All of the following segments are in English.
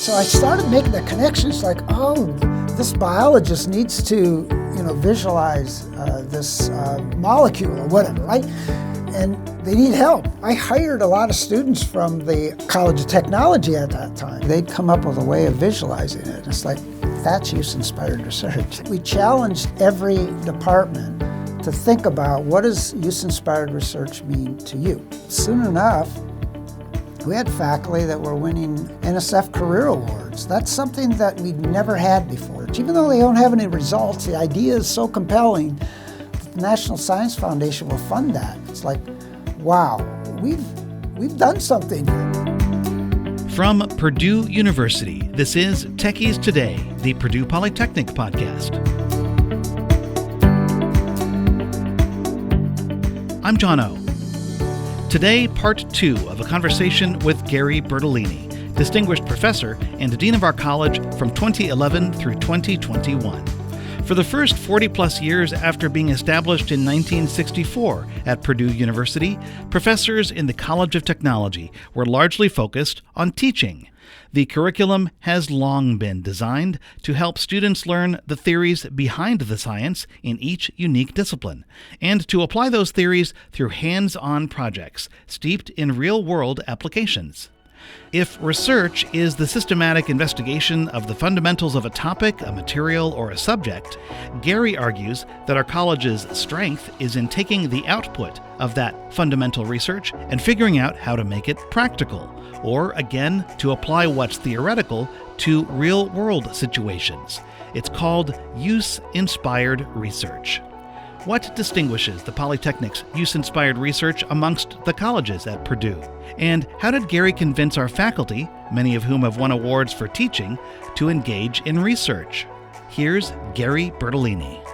So I started making the connections like, oh, this biologist needs to, visualize this molecule or whatever, right? And they need help. I hired a lot of students from the College of Technology at that time. They'd come up with a way of visualizing it. It's like, that's use-inspired research. We challenged every department to think about, what does use-inspired research mean to you? Soon enough, we had faculty that were winning NSF Career Awards. That's something that we'd never had before. Even though they don't have any results, the idea is so compelling that the National Science Foundation will fund that. It's like, wow, we've done something here. From Purdue University, this is Techies Today, the Purdue Polytechnic podcast. I'm John O. Today, part 2 of a conversation with Gary Bertoline, Distinguished Professor and Dean of our college from 2011 through 2021. For the first 40-plus years after being established in 1964 at Purdue University, professors in the College of Technology were largely focused on teaching. The curriculum has long been designed to help students learn the theories behind the science in each unique discipline, and to apply those theories through hands-on projects steeped in real-world applications. If research is the systematic investigation of the fundamentals of a topic, a material, or a subject, Gary argues that our college's strength is in taking the output of that fundamental research and figuring out how to make it practical, or again, to apply what's theoretical to real-world situations. It's called use-inspired research. What distinguishes the Polytechnic's use-inspired research amongst the colleges at Purdue? And how did Gary convince our faculty, many of whom have won awards for teaching, to engage in research? Here's Gary Bertoline.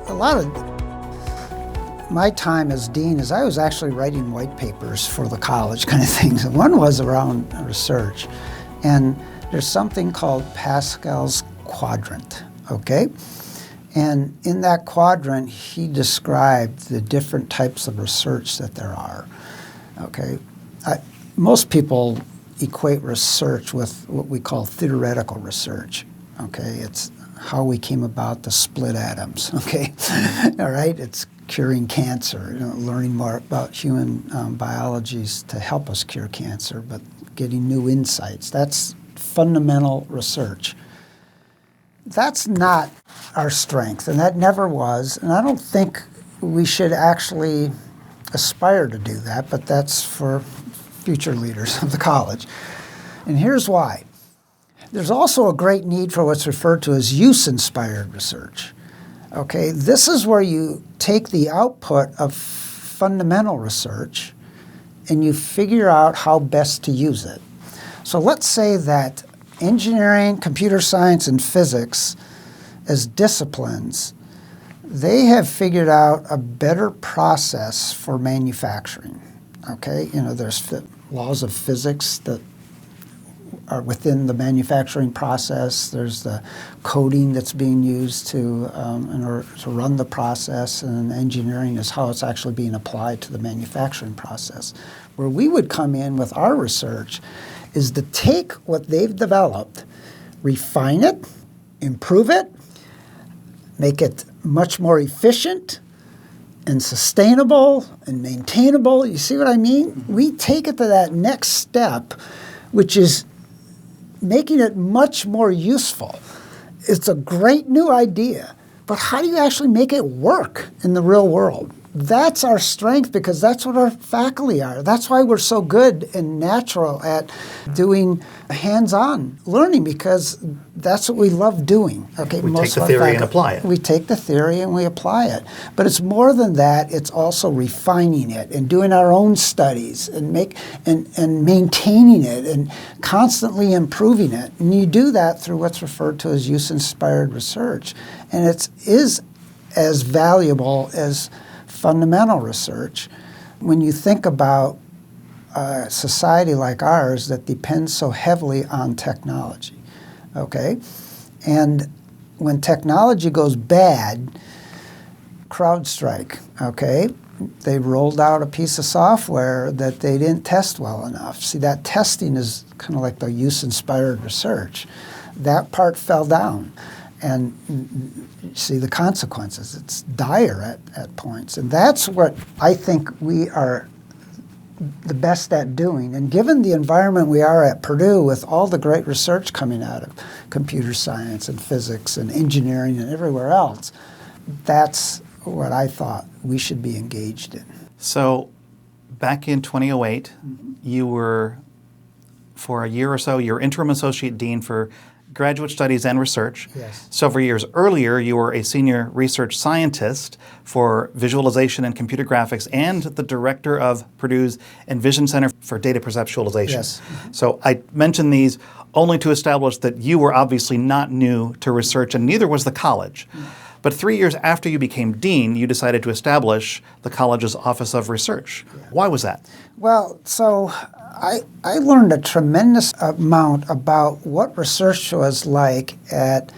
A lot of my time as dean is I was actually writing white papers for the college kind of things. One was around research. And there's something called Pascal's quadrant, okay? And in that quadrant, he described the different types of research that there are, okay? Most people equate research with what we call theoretical research, okay? It's how we came about the split atoms, okay? All right, it's curing cancer, learning more about human biologies to help us cure cancer, but getting new insights. That's fundamental research. That's not our strength, and that never was, and I don't think we should actually aspire to do that, but that's for future leaders of the college. And here's why. There's also a great need for what's referred to as use-inspired research. Okay, this is where you take the output of fundamental research and you figure out how best to use it. So let's say that engineering, computer science, and physics as disciplines, they have figured out a better process for manufacturing. Okay, there's laws of physics that are within the manufacturing process. There's the coding that's being used in order to run the process, and engineering is how it's actually being applied to the manufacturing process. Where we would come in with our research is to take what they've developed, refine it, improve it, make it much more efficient and sustainable and maintainable. You see what I mean? We take it to that next step, which is making it much more useful. It's a great new idea, but how do you actually make it work in the real world? That's our strength, because that's what our faculty are. That's why we're so good and natural at doing hands-on learning, because that's what we love doing. Okay, we take the theory and apply it. We take the theory and we apply it. But it's more than that. It's also refining it and doing our own studies and maintaining it and constantly improving it. And you do that through what's referred to as use-inspired research. And it is as valuable as fundamental research when you think about a society like ours that depends so heavily on technology, okay? And when technology goes bad, CrowdStrike, okay? they rolled out a piece of software that they didn't test well enough. See, that testing is kind of like the use-inspired research. That part fell down. And you see the consequences. It's dire at points. And that's what I think we are the best at doing. And given the environment we are at Purdue with all the great research coming out of computer science and physics and engineering and everywhere else, that's what I thought we should be engaged in. So back in 2008, you were, for a year or so, you're interim associate dean for graduate studies and research. Yes. Several years earlier, you were a senior research scientist for visualization and computer graphics and the director of Purdue's Envision Center for Data Perceptualization. Yes. So I mention these only to establish that you were obviously not new to research, and neither was the college. But 3 years after you became dean, you decided to establish the college's Office of Research. Why was that? Well, so I learned a tremendous amount about what research was like at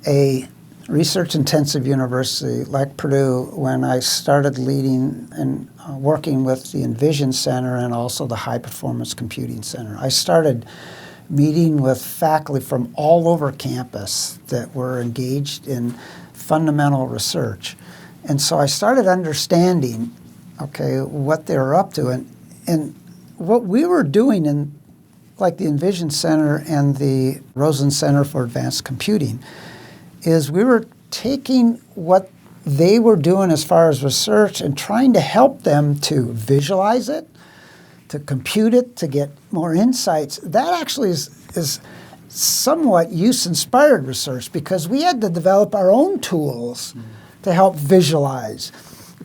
a research-intensive university like Purdue when I started leading and working with the Envision Center and also the High Performance Computing Center. I started meeting with faculty from all over campus that were engaged in fundamental research. And so I started understanding, okay, what they were up to. And what we were doing in, like the Envision Center and the Rosen Center for Advanced Computing, is we were taking what they were doing as far as research and trying to help them to visualize it, to compute it, to get more insights. That actually is somewhat use-inspired research because we had to develop our own tools to help visualize,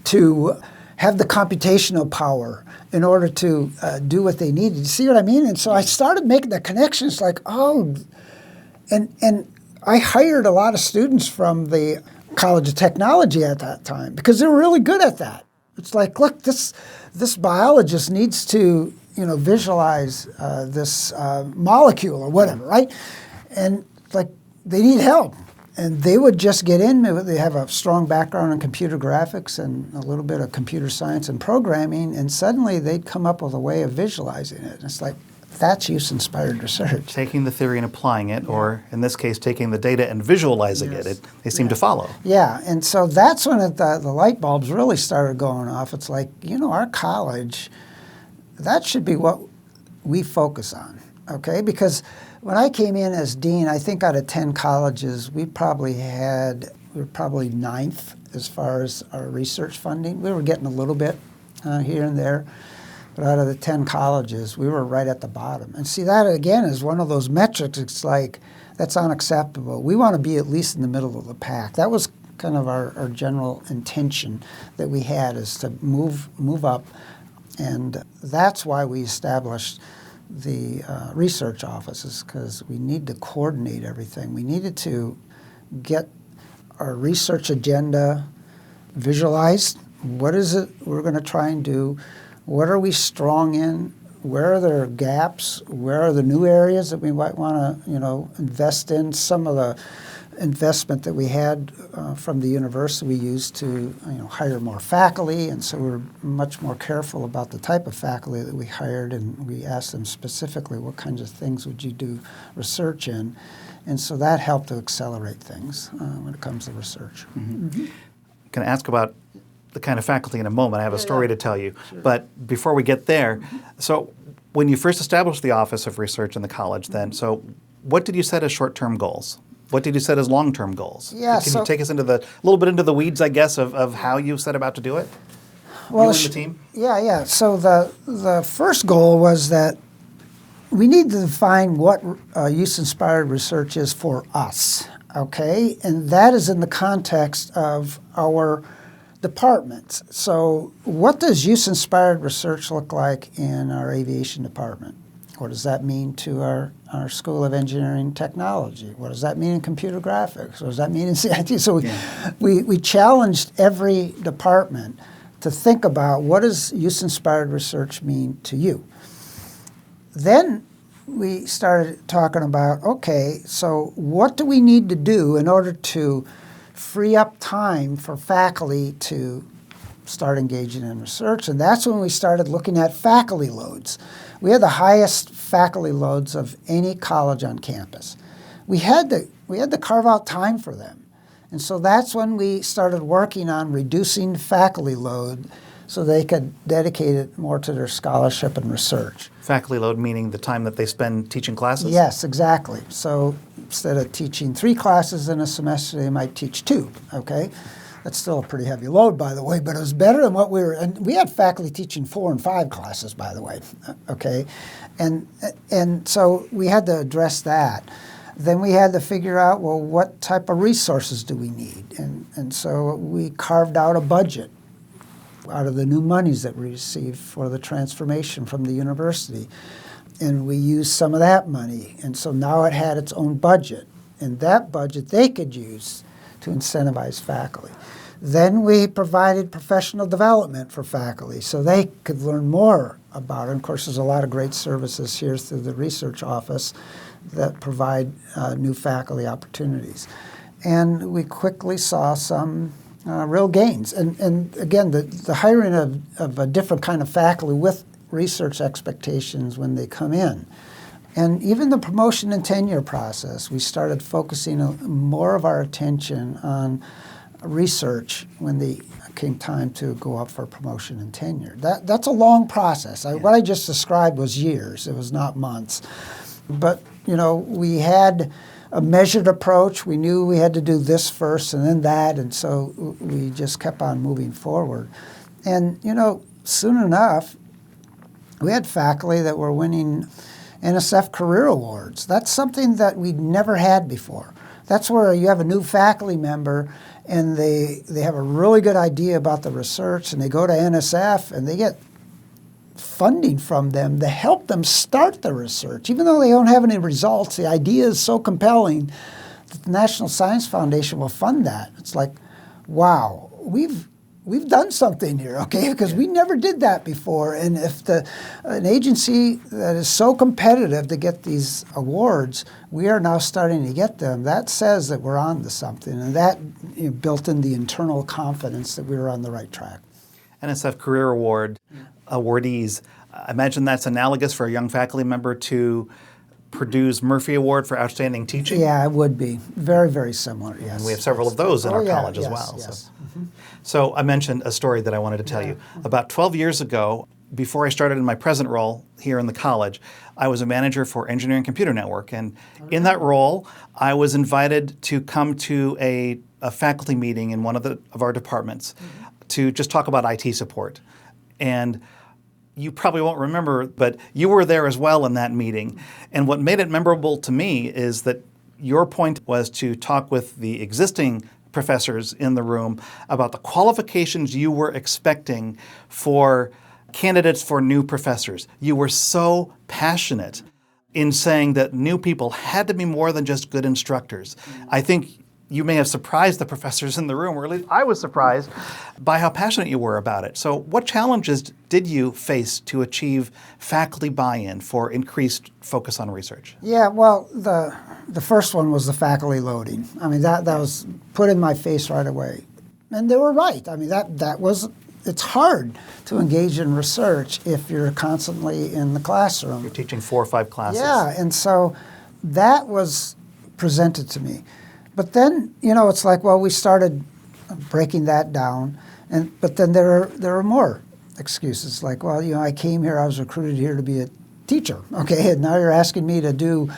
to have the computational power in order to do what they needed. You see what I mean? And so I started making the connections like, oh, and I hired a lot of students from the College of Technology at that time because they were really good at that. It's like, look, this biologist needs to, visualize this molecule or whatever, right? And like they need help. And they would just get in. They have a strong background in computer graphics and a little bit of computer science and programming, and suddenly they'd come up with a way of visualizing it. And it's like, that's use-inspired research. Taking the theory and applying it, or in this case, taking the data and visualizing it. They seem to follow. Yeah, and so that's when the light bulbs really started going off. It's like, our college, that should be what we focus on, okay? Because when I came in as dean, I think out of 10 colleges, we were probably ninth as far as our research funding. We were getting a little bit here and there. But out of the 10 colleges, we were right at the bottom. And see, that again is one of those metrics. It's like, that's unacceptable. We want to be at least in the middle of the pack. That was kind of our general intention that we had, is to move up. And that's why we established the research offices, because we need to coordinate everything. We needed to get our research agenda visualized. What is it we're going to try and do? What are we strong in? Where are there gaps? Where are the new areas that we might want to, invest in? Some of the investment that we had from the university we used to, hire more faculty, and so we're much more careful about the type of faculty that we hired, and we asked them specifically, what kinds of things would you do research in? And so that helped to accelerate things when it comes to research. Mm-hmm. Can I ask about the kind of faculty in a moment? I have a story to tell you. Sure. But before we get there, so when you first established the Office of Research in the college then, so what did you set as short-term goals? What did you set as long-term goals? Yeah, Can you take us into a little bit into the weeds, I guess, of how you set about to do it? Well, you and the team? Yeah. So the first goal was that we need to define what use-inspired research is for us, okay? And that is in the context of our departments. So what does use-inspired research look like in our aviation department? What does that mean to our School of Engineering and Technology? What does that mean in computer graphics? What does that mean in CIT? So we challenged every department to think about, what does use-inspired research mean to you? Then we started talking about, okay, so what do we need to do in order to free up time for faculty to start engaging in research, and that's when we started looking at faculty loads. We had the highest faculty loads of any college on campus. We had to carve out time for them. And so that's when we started working on reducing faculty load so they could dedicate it more to their scholarship and research. Faculty load meaning the time that they spend teaching classes? Yes, exactly. So instead of teaching 3 classes in a semester, they might teach 2, okay? That's still a pretty heavy load, by the way, but it was better than what and we had faculty teaching 4 and 5 classes, by the way, okay? And so we had to address that. Then we had to figure out, well, what type of resources do we need? And so we carved out a budget out of the new monies that we received for the transformation from the university. And we used some of that money. And so now it had its own budget. And that budget they could use to incentivize faculty. Then we provided professional development for faculty so they could learn more about it. And of course, there's a lot of great services here through the research office that provide new faculty opportunities. And we quickly saw some real gains. And again, the hiring of a different kind of faculty with research expectations when they come in. And even the promotion and tenure process, we started focusing more of our attention on research when they came time to go up for promotion and tenure. That's a long process. What I just described was years. It was not months. But, we had a measured approach. We knew we had to do this first and then that, and so we just kept on moving forward. And, soon enough, we had faculty that were winning NSF Career Awards. That's something that we'd never had before. That's where you have a new faculty member and they have a really good idea about the research and they go to NSF and they get funding from them to help them start the research. Even though they don't have any results, the idea is so compelling that the National Science Foundation will fund that. It's like, wow, we've done something here, okay? Because we never did that before. And if an agency that is so competitive to get these awards, we are now starting to get them, that says that we're on to something. And that built in the internal confidence that we were on the right track. NSF Career Award awardees, I imagine that's analogous for a young faculty member to Purdue's Murphy Award for Outstanding Teaching? Yeah, it would be. Very, very similar, yes. And we have several of those in our college as yes, well. Yes. So I mentioned a story that I wanted to tell you. About 12 years ago, before I started in my present role here in the college, I was a manager for Engineering Computer Network. And in that role, I was invited to come to a faculty meeting in one of our departments to just talk about IT support. And you probably won't remember, but you were there as well in that meeting. And what made it memorable to me is that your point was to talk with the existing professors in the room about the qualifications you were expecting for candidates for new professors. You were so passionate in saying that new people had to be more than just good instructors. I think you may have surprised the professors in the room, or at least I was surprised by how passionate you were about it. So what challenges did you face to achieve faculty buy-in for increased focus on research? Yeah, well, the first one was the faculty loading. I mean, that was put in my face right away. And they were right. I mean, it's hard to engage in research if you're constantly in the classroom. You're teaching 4 or 5 classes. Yeah, and so that was presented to me. But then, it's like, well, we started breaking that down, but then there are more excuses. Like, well, I came here, I was recruited here to be a teacher, okay, and now you're asking me to do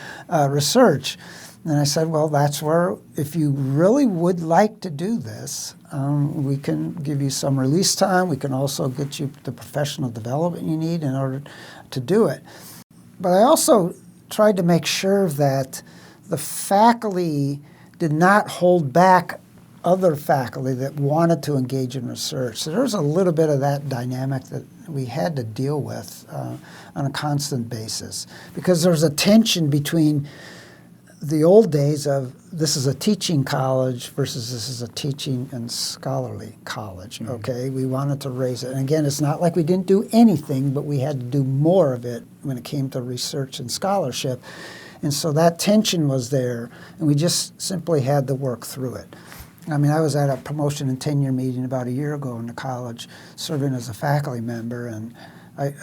research. And I said, well, that's where, if you really would like to do this, we can give you some release time. We can also get you the professional development you need in order to do it. But I also tried to make sure that the faculty did not hold back other faculty that wanted to engage in research. So there was a little bit of that dynamic that we had to deal with on a constant basis, because there was a tension between the old days of this is a teaching college versus this is a teaching and scholarly college, okay? We wanted to raise it. And again, it's not like we didn't do anything, but we had to do more of it when it came to research and scholarship. And so that tension was there, and we just simply had to work through it. I mean, I was at a promotion and tenure meeting about a year ago in the college, serving as a faculty member, and I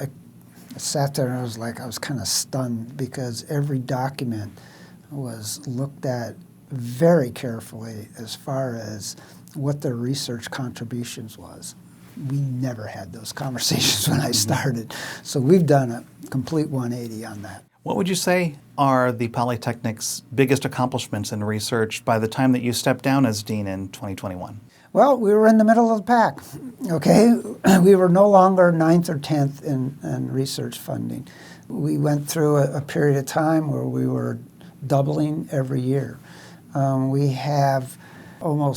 sat there and I was kind of stunned because every document was looked at very carefully as far as what their research contributions was. We never had those conversations when I started. So we've done a complete 180 on that. What would you say are the Polytechnic's biggest accomplishments in research by the time that you stepped down as dean in 2021? Well, we were in the middle of the pack, okay? We were no longer 9th or 10th in research funding. We went through a period of time where we were doubling every year. We have all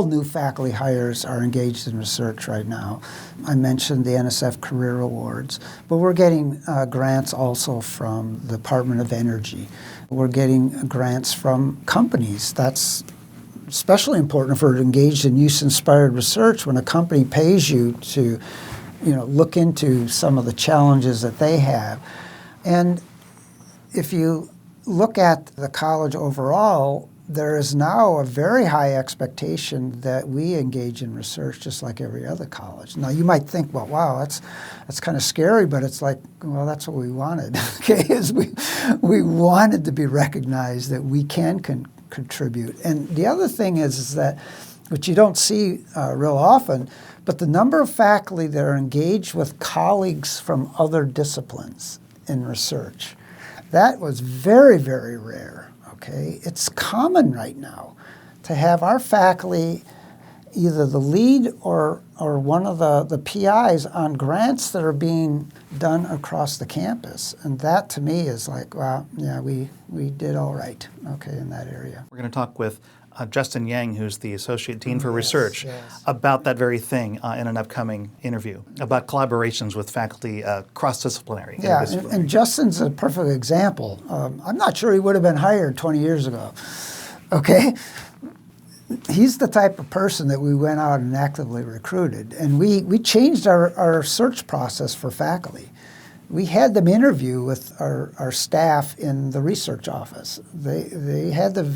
new faculty hires are engaged in research right now. I mentioned the NSF Career Awards, but we're getting grants also from the Department of Energy. We're getting grants from companies. That's especially important for engaged in use-inspired research when a company pays you to, look into some of the challenges that they have. And if you look at the college overall, there is now a very high expectation that we engage in research just like every other college. Now, you might think, well, wow, that's kind of scary, but it's like, well, that's what we wanted, okay? Is we wanted to be recognized that we can contribute. And the other thing is that, which you don't see real often, but the number of faculty that are engaged with colleagues from other disciplines in research, that was very, very rare. Okay, it's common right now to have our faculty either the lead or one of the PIs on grants that are being done across the campus. And that to me is like, wow, yeah, we did all right, okay, in that area. We're going to talk with Justin Yang, who's the Associate Dean for Research, about that very thing in an upcoming interview, about collaborations with faculty, cross-disciplinary. Yeah, and Justin's a perfect example. I'm not sure he would have been hired 20 years ago, okay? He's the type of person that we went out and actively recruited, and we changed our search process for faculty. We had them interview with our staff in the research office. They had to,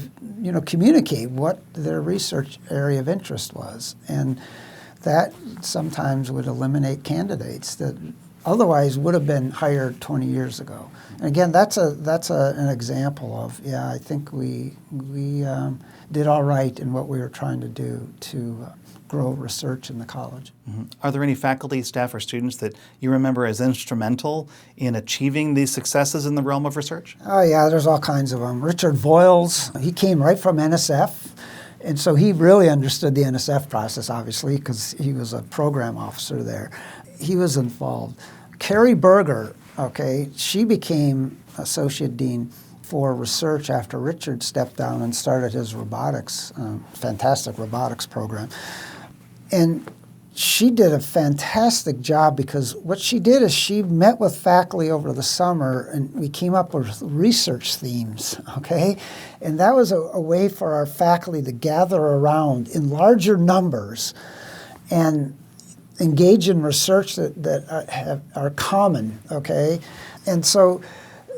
communicate what their research area of interest was, and that sometimes would eliminate candidates that otherwise would have been hired 20 years ago. And again, that's an example of, I think we did all right in what we were trying to do to grow research in the college. Mm-hmm. Are there any faculty, staff, or students that you remember as instrumental in achieving these successes in the realm of research? Oh yeah, there's all kinds of them. Richard Voiles, he came right from NSF, and so he really understood the NSF process, obviously, because he was a program officer there. He was involved. Carrie Berger, okay, she became Associate Dean for research after Richard stepped down and started his robotics, fantastic robotics program. And she did a fantastic job because what she did is she met with faculty over the summer and we came up with research themes, okay? And that was a way for our faculty to gather around in larger numbers and engage in research that are common, okay? And so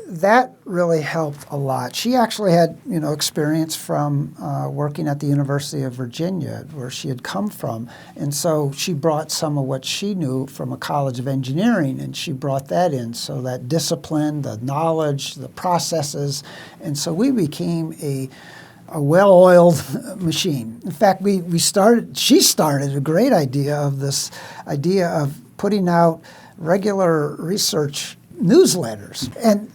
that really helped a lot. She actually had, experience from working at the University of Virginia, where she had come from, and so she brought some of what she knew from a college of engineering, and she brought that in, so that discipline, the knowledge, the processes, and so we became a well-oiled machine. In fact, she started a great idea of this idea of putting out regular research newsletters.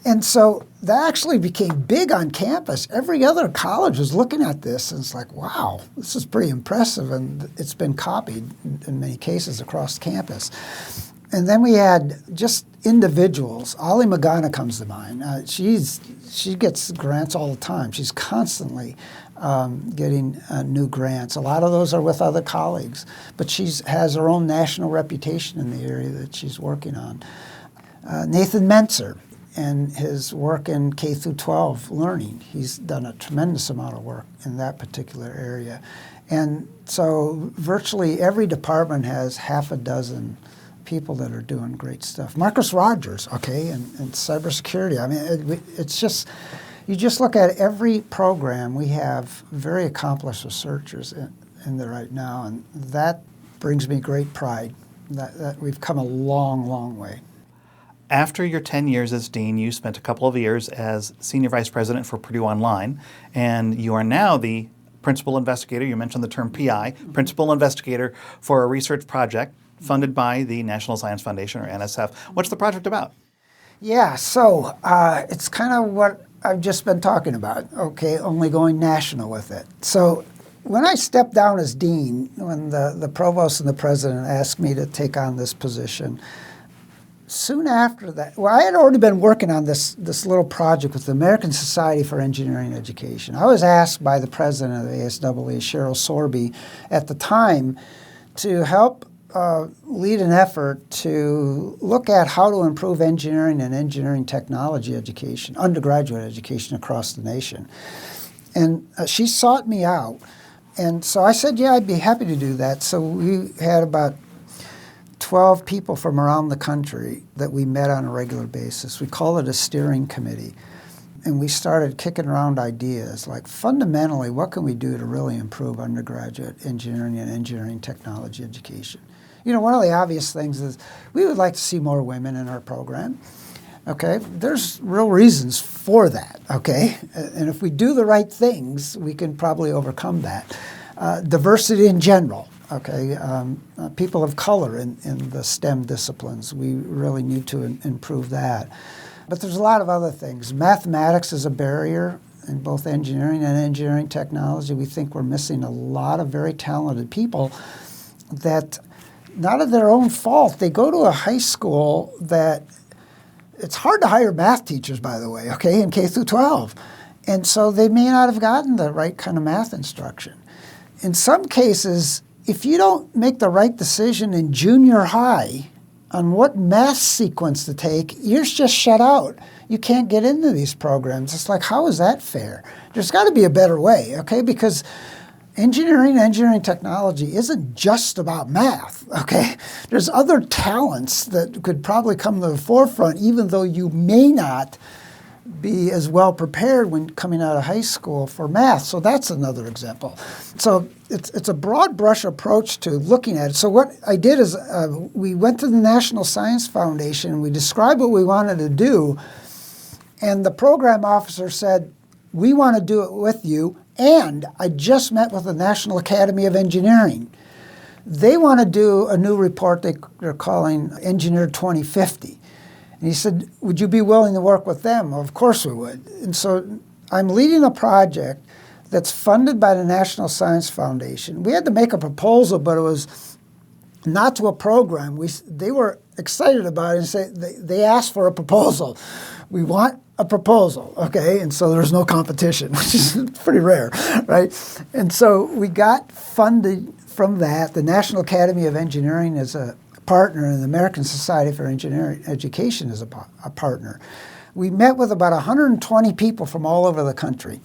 And so that actually became big on campus. Every other college was looking at this, and it's like, wow, this is pretty impressive, and it's been copied in many cases across campus. And then we had just individuals. Ali Magana comes to mind. She gets grants all the time. She's constantly getting new grants. A lot of those are with other colleagues, but she has her own national reputation in the area that she's working on. Nathan Mentzer and his work in K through 12 learning. He's done a tremendous amount of work in that particular area. And so virtually every department has half a dozen people that are doing great stuff. Marcus Rogers, okay, and cybersecurity. I mean, it's just, you just look at every program, we have very accomplished researchers in there right now, and that brings me great pride that we've come a long, long way. After your 10 years as dean, you spent a couple of years as senior vice president for Purdue Online, and you are now the principal investigator. You mentioned the term PI, principal investigator for a research project funded by the National Science Foundation, or NSF. What's the project about? Yeah, so it's kind of what I've just been talking about, okay, only going national with it. So when I stepped down as dean, when the provost and the president asked me to take on this position, soon after that, well, I had already been working on this little project with the American Society for Engineering Education. I was asked by the president of the ASAA, Cheryl Sorby, at the time to help lead an effort to look at how to improve engineering and engineering technology education, undergraduate education across the nation. And she sought me out. And so I said, yeah, I'd be happy to do that. So we had about 12 people from around the country that we met on a regular basis. We call it a steering committee. And we started kicking around ideas like, fundamentally, what can we do to really improve undergraduate engineering and engineering technology education? You know, one of the obvious things is we would like to see more women in our program. Okay, there's real reasons for that, okay? And if we do the right things, we can probably overcome that. Diversity in general, okay? People of color in the STEM disciplines, we really need to improve that. But there's a lot of other things. Mathematics is a barrier in both engineering and engineering technology. We think we're missing a lot of very talented people that, not of their own fault, they go to a high school that it's hard to hire math teachers, by the way, okay, in K through 12. And so they may not have gotten the right kind of math instruction. In some cases, if you don't make the right decision in junior high on what math sequence to take, you're just shut out. You can't get into these programs. It's like, how is that fair? There's got to be a better way, okay? Because engineering technology isn't just about math, okay? There's other talents that could probably come to the forefront, even though you may not be as well prepared when coming out of high school for math. So that's another example. So it's a broad brush approach to looking at it. So what I did is we went to the National Science Foundation and we described what we wanted to do, and the program officer said, we want to do it with you. And I just met with the National Academy of Engineering. They want to do a new report they're calling Engineer 2050. And he said, would you be willing to work with them? Well, of course we would. And so I'm leading a project that's funded by the National Science Foundation. We had to make a proposal, but it was not to a program. They were excited about it and they asked for a proposal. We want a proposal, okay? And so there's no competition, which is pretty rare, right? And so we got funded from that. The National Academy of Engineering is a partner, and the American Society for Engineering Education is a partner. We met with about 120 people from all over the country,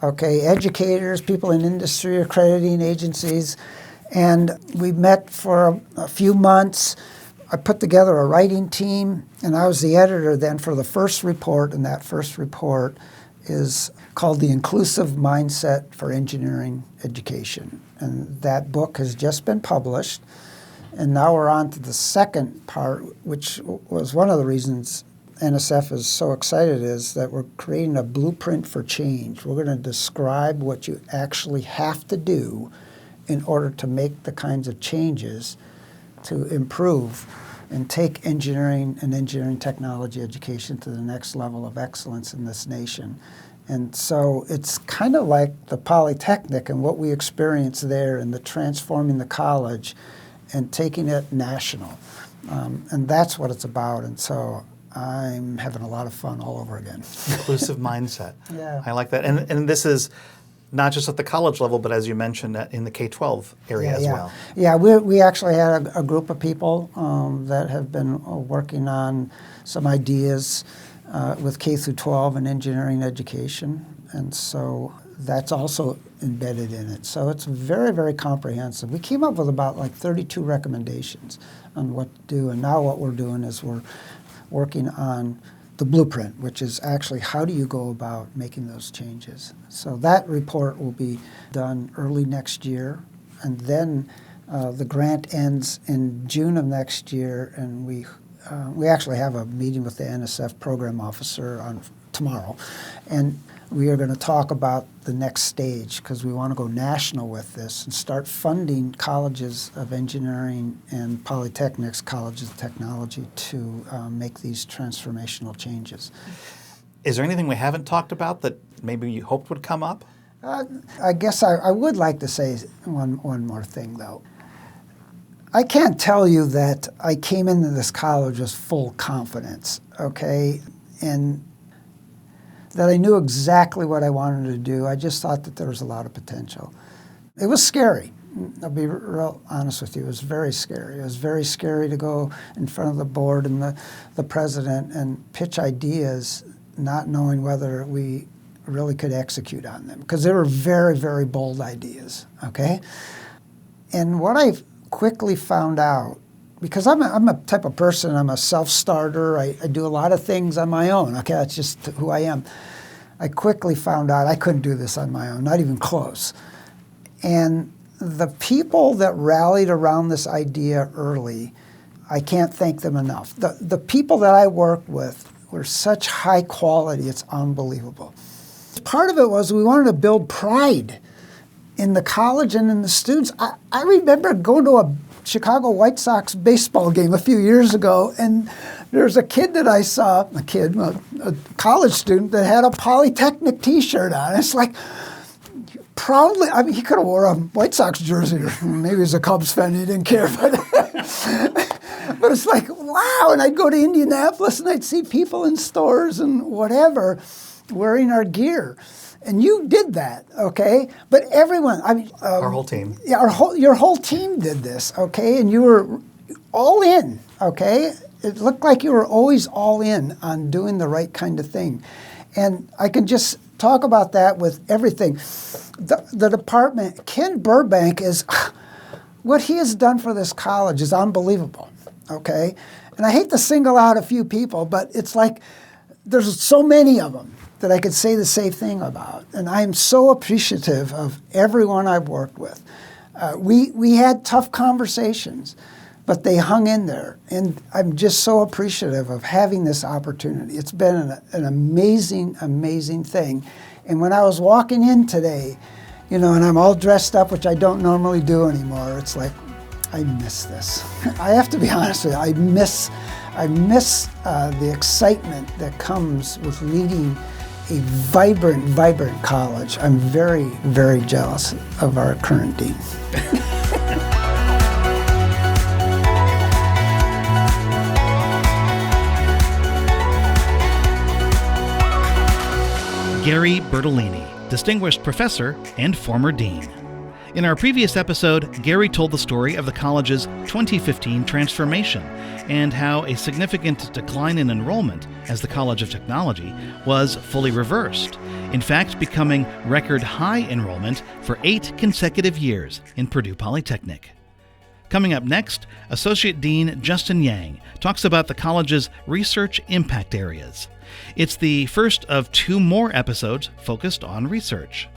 okay? Educators, people in industry, accrediting agencies, and we met for a few months. I put together a writing team, and I was the editor then for the first report, and that first report is called The Inclusive Mindset for Engineering Education. And that book has just been published, and now we're on to the second part, which was one of the reasons NSF is so excited, is that we're creating a blueprint for change. We're going to describe what you actually have to do in order to make the kinds of changes to improve and take engineering and engineering technology education to the next level of excellence in this nation. And so it's kind of like the Polytechnic and what we experience there and the transforming the college and taking it national. And that's what it's about. And so I'm having a lot of fun all over again. Inclusive mindset. Yeah. I like that. And this is not just at the college level, but as you mentioned, in the K-12 area as well. Yeah, we actually had a group of people that have been working on some ideas with K through 12 and engineering education, and so that's also embedded in it. So it's very, very comprehensive. We came up with about like 32 recommendations on what to do, and now what we're doing is we're working on the blueprint, which is actually how do you go about making those changes. So that report will be done early next year, and then the grant ends in June of next year, and we actually have a meeting with the NSF program officer on tomorrow, and we are going to talk about the next stage because we want to go national with this and start funding colleges of engineering and polytechnics, colleges of technology, to make these transformational changes. Is there anything we haven't talked about that maybe you hoped would come up? I guess I would like to say one more thing, though. I can't tell you that I came into this college with full confidence, okay, and that I knew exactly what I wanted to do. I just thought that there was a lot of potential. It was scary. I'll be real honest with you. It was very scary. It was very scary to go in front of the board and the president and pitch ideas, not knowing whether we really could execute on them, because they were very, very bold ideas, okay? And what I quickly found out, because I'm a type of person, I'm a self-starter, I do a lot of things on my own, okay? That's just who I am. I quickly found out I couldn't do this on my own, not even close. And the people that rallied around this idea early, I can't thank them enough. The people that I worked with were such high quality, it's unbelievable. Part of it was we wanted to build pride in the college and in the students. I remember going to a Chicago White Sox baseball game a few years ago, and there's a kid that I saw, a college student that had a Polytechnic T-shirt on. It's like, proudly, I mean, he could have wore a White Sox jersey, or maybe he was a Cubs fan, he didn't care, but it's like, wow. And I'd go to Indianapolis and I'd see people in stores and whatever wearing our gear. And you did that, okay? But everyone, I mean... our whole team. Yeah, your whole team did this, okay? And you were all in, okay? It looked like you were always all in on doing the right kind of thing. And I can just talk about that with everything. The department, Ken Burbank, what he has done for this college is unbelievable, okay? And I hate to single out a few people, but it's like there's so many of them that I could say the same thing about. And I am so appreciative of everyone I've worked with. We had tough conversations, but they hung in there. And I'm just so appreciative of having this opportunity. It's been an amazing, amazing thing. And when I was walking in today, and I'm all dressed up, which I don't normally do anymore, it's like, I miss this. I have to be honest with you, I miss the excitement that comes with leading a vibrant, vibrant college. I'm very, very jealous of our current dean. Gary Bertolini, distinguished professor and former dean. In our previous episode, Gary told the story of the college's 2015 transformation and how a significant decline in enrollment as the College of Technology was fully reversed, in fact becoming record high enrollment for 8 consecutive years in Purdue Polytechnic. Coming up next, Associate Dean Justin Yang talks about the college's research impact areas. It's the first of 2 more episodes focused on research.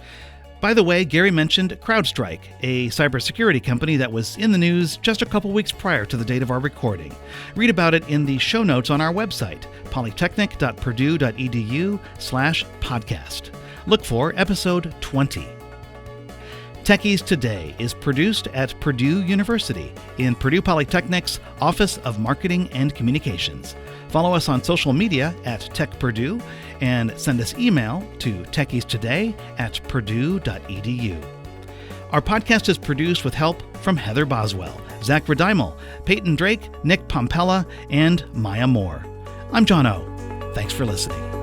By the way, Gary mentioned CrowdStrike, a cybersecurity company that was in the news just a couple weeks prior to the date of our recording. Read about it in the show notes on our website, polytechnic.purdue.edu/podcast. Look for episode 20. Techies Today is produced at Purdue University in Purdue Polytechnic's Office of Marketing and Communications. Follow us on social media at TechPurdue and send us email to techiestoday@purdue.edu. Our podcast is produced with help from Heather Boswell, Zach Redimal, Peyton Drake, Nick Pompella, and Maya Moore. I'm John O. Thanks for listening.